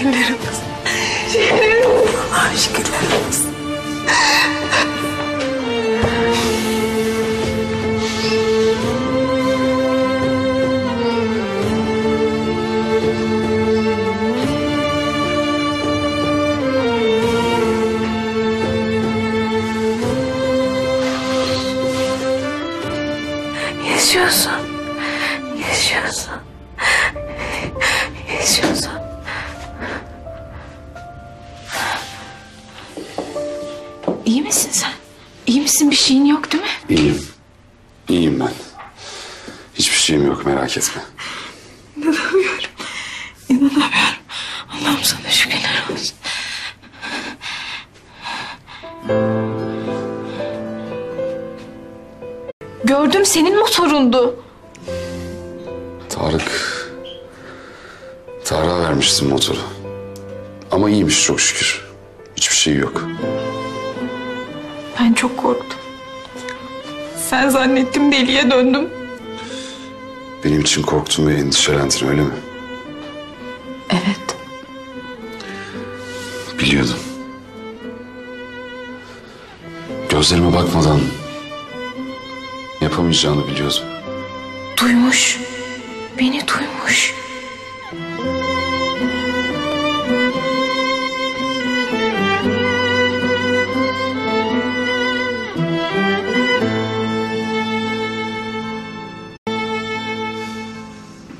Şükürler olsun. Şükürler olsun. Allah'a şükürler olsun. Yaşıyorsun. Yaşıyorsun. Yaşıyorsun. İyi misin sen? İyi misin? Bir şeyin yok değil mi? İyiyim. İyiyim ben. Hiçbir şeyim yok, merak etme. İnanamıyorum. İnanamıyorum. Allah'ım sana şükürler olsun. Gördüm, senin motorundu. Tarık'a vermiştim motoru. Ama iyiymiş çok şükür. Hiçbir şey yok. Ben çok korktum. Sen zannettim, deliye döndüm. Benim için korktun ve endişelendin, öyle mi? Evet. Biliyordum. Gözlerime bakmadan yapamayacağını biliyordum. Duymuş. Beni duymuş.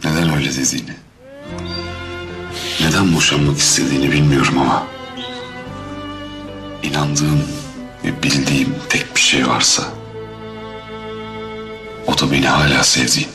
Neden öyle dediğini, neden boşanmak istediğini bilmiyorum ama inandığım ve bildiğim tek bir şey varsa o da beni hala sevdiğin.